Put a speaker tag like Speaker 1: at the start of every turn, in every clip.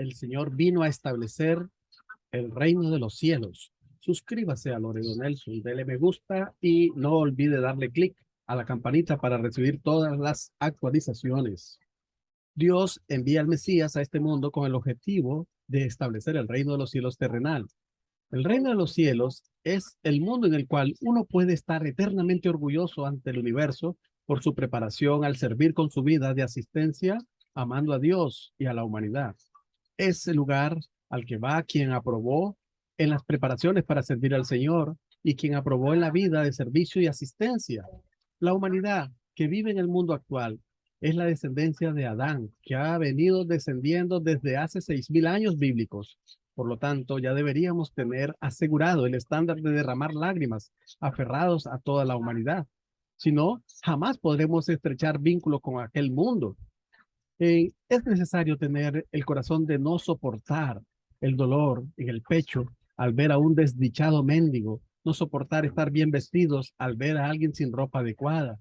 Speaker 1: El Señor vino a establecer el reino de los cielos. Suscríbase a Loredo Nelson, dele me gusta y no olvide darle clic a la campanita para recibir todas las actualizaciones. Dios envía al Mesías a este mundo con el objetivo de establecer el reino de los cielos terrenal. El reino de los cielos es el mundo en el cual uno puede estar eternamente orgulloso ante el universo por su preparación al servir con su vida de asistencia, amando a Dios y a la humanidad. Es el lugar al que va quien aprobó en las preparaciones para servir al Señor y quien aprobó en la vida de servicio y asistencia. La humanidad que vive en el mundo actual es la descendencia de Adán, que ha venido descendiendo desde hace 6000 años bíblicos. Por lo tanto, ya deberíamos tener asegurado el estándar de derramar lágrimas, aferrados a toda la humanidad. Si no, jamás podremos estrechar vínculo con aquel mundo. Es necesario tener el corazón de no soportar el dolor en el pecho al ver a un desdichado mendigo, no soportar estar bien vestidos al ver a alguien sin ropa adecuada,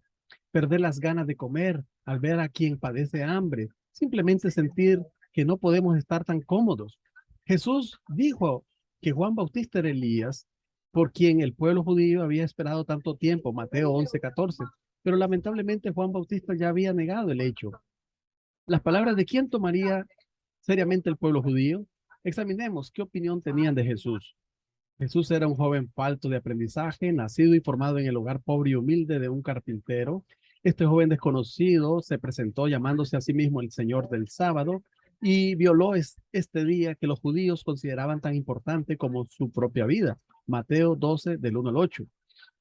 Speaker 1: perder las ganas de comer al ver a quien padece hambre, simplemente sentir que no podemos estar tan cómodos. Jesús dijo que Juan Bautista era Elías, por quien el pueblo judío había esperado tanto tiempo, Mateo 11:14, pero lamentablemente Juan Bautista ya había negado el hecho. Las palabras de quién tomaría seriamente el pueblo judío. Examinemos qué opinión tenían de Jesús. Jesús era un joven falto de aprendizaje, nacido y formado en el hogar pobre y humilde de un carpintero. Este joven desconocido se presentó llamándose a sí mismo el Señor del sábado y violó este día que los judíos consideraban tan importante como su propia vida. Mateo 12, del 1 al 8.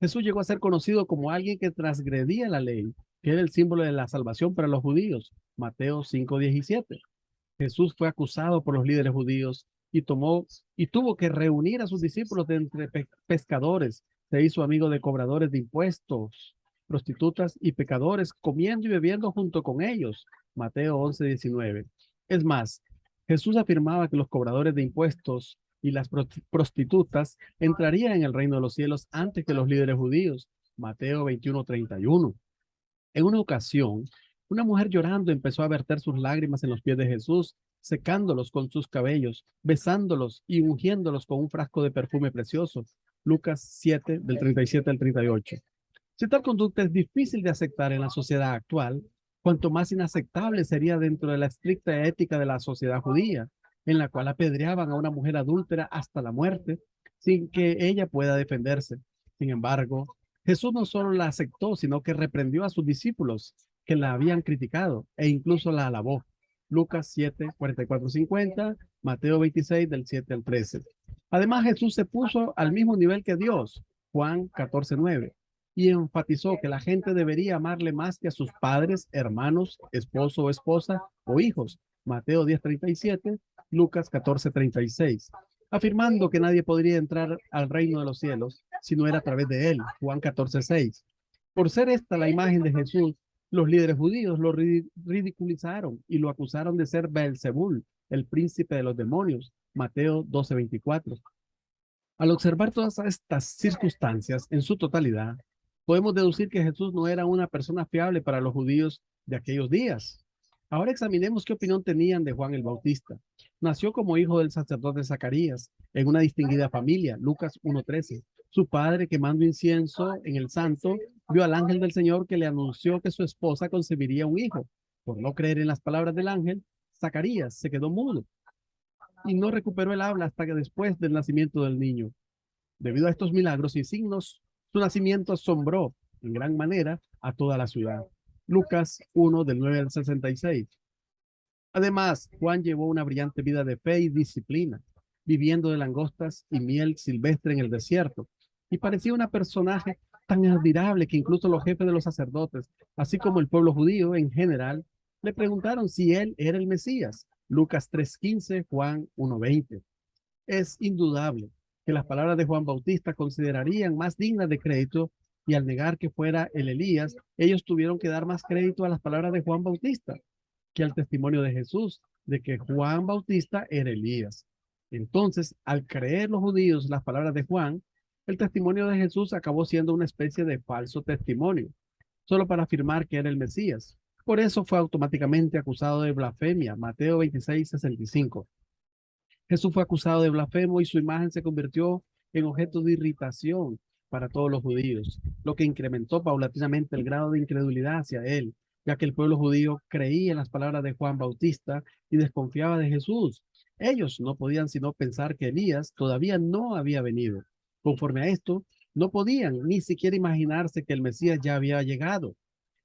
Speaker 1: Jesús llegó a ser conocido como alguien que transgredía la ley, que era el símbolo de la salvación para los judíos. Mateo 5:17. Jesús fue acusado por los líderes judíos y tuvo que reunir a sus discípulos de entre pescadores. Se hizo amigo de cobradores de impuestos, prostitutas y pecadores, comiendo y bebiendo junto con ellos. Mateo 11:19. Es más, Jesús afirmaba que los cobradores de impuestos y las prostitutas entrarían en el reino de los cielos antes que los líderes judíos. Mateo 21:31. En una ocasión, una mujer llorando empezó a verter sus lágrimas en los pies de Jesús, secándolos con sus cabellos, besándolos y ungiéndolos con un frasco de perfume precioso. Lucas 7, del 37 al 38. Si tal conducta es difícil de aceptar en la sociedad actual, cuanto más inaceptable sería dentro de la estricta ética de la sociedad judía, en la cual apedreaban a una mujer adúltera hasta la muerte, sin que ella pueda defenderse. Sin embargo, Jesús no solo la aceptó, sino que reprendió a sus discípulos que la habían criticado e incluso la alabó. Lucas 7, 44, 50, Mateo 26, del 7 al 13. Además, Jesús se puso al mismo nivel que Dios, Juan 14, 9, y enfatizó que la gente debería amarle más que a sus padres, hermanos, esposo o esposa o hijos, Mateo 10:37, Lucas 14:36, afirmando que nadie podría entrar al reino de los cielos si no era a través de él, Juan 14:6. Por ser esta la imagen de Jesús, los líderes judíos lo ridiculizaron y lo acusaron de ser Beelzebul, el príncipe de los demonios, Mateo 12:24. Al observar todas estas circunstancias en su totalidad, podemos deducir que Jesús no era una persona fiable para los judíos de aquellos días. Ahora examinemos qué opinión tenían de Juan el Bautista. Nació como hijo del sacerdote Zacarías en una distinguida familia, Lucas 1:13. Su padre, quemando incienso en el santo, vio al ángel del Señor que le anunció que su esposa concebiría un hijo. Por no creer en las palabras del ángel, Zacarías se quedó mudo y no recuperó el habla hasta que después del nacimiento del niño. Debido a estos milagros y signos, su nacimiento asombró en gran manera a toda la ciudad. Lucas 1, del 9 al 66. Además, Juan llevó una brillante vida de fe y disciplina, viviendo de langostas y miel silvestre en el desierto, y parecía un personaje tan admirable que incluso los jefes de los sacerdotes, así como el pueblo judío en general, le preguntaron si él era el Mesías. Lucas 3:15, Juan 1:20. Es indudable que las palabras de Juan Bautista considerarían más dignas de crédito y al negar que fuera el Elías, ellos tuvieron que dar más crédito a las palabras de Juan Bautista que al testimonio de Jesús de que Juan Bautista era Elías. Entonces, al creer los judíos las palabras de Juan, el testimonio de Jesús acabó siendo una especie de falso testimonio, solo para afirmar que era el Mesías. Por eso fue automáticamente acusado de blasfemia, Mateo 26:65. Jesús fue acusado de blasfemo y su imagen se convirtió en objeto de irritación para todos los judíos, lo que incrementó paulatinamente el grado de incredulidad hacia él, ya que el pueblo judío creía en las palabras de Juan Bautista y desconfiaba de Jesús. Ellos no podían sino pensar que Elías todavía no había venido. Conforme a esto, no podían ni siquiera imaginarse que el Mesías ya había llegado.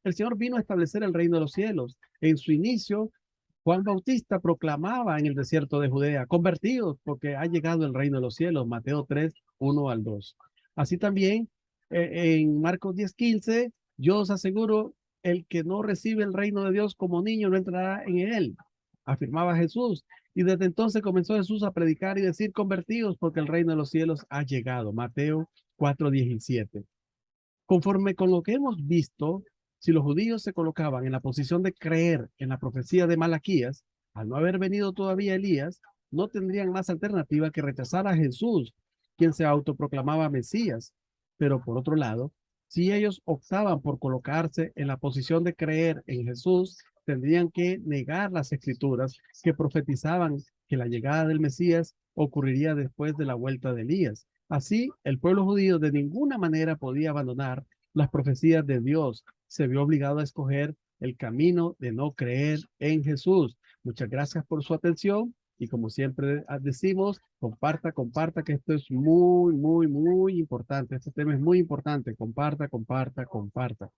Speaker 1: El Señor vino a establecer el reino de los cielos. En su inicio, Juan Bautista proclamaba en el desierto de Judea, convertidos porque ha llegado el reino de los cielos, Mateo 3, 1 al 2. Así también en Marcos 10, 15, yo os aseguro, el que no recibe el reino de Dios como niño no entrará en él, afirmaba Jesús. Y desde entonces comenzó Jesús a predicar y decir, convertidos porque el reino de los cielos ha llegado, Mateo 4, 17. Conforme con lo que hemos visto, si los judíos se colocaban en la posición de creer en la profecía de Malaquías, al no haber venido todavía Elías, no tendrían más alternativa que rechazar a Jesús, quien se autoproclamaba Mesías. Pero por otro lado, si ellos optaban por colocarse en la posición de creer en Jesús, tendrían que negar las escrituras que profetizaban que la llegada del Mesías ocurriría después de la vuelta de Elías. Así, el pueblo judío de ninguna manera podía abandonar las profecías de Dios. Se vio obligado a escoger el camino de no creer en Jesús. Muchas gracias por su atención y como siempre decimos, comparta, comparta, que esto es muy, muy, muy importante. Este tema es muy importante. Comparta, comparta, comparta.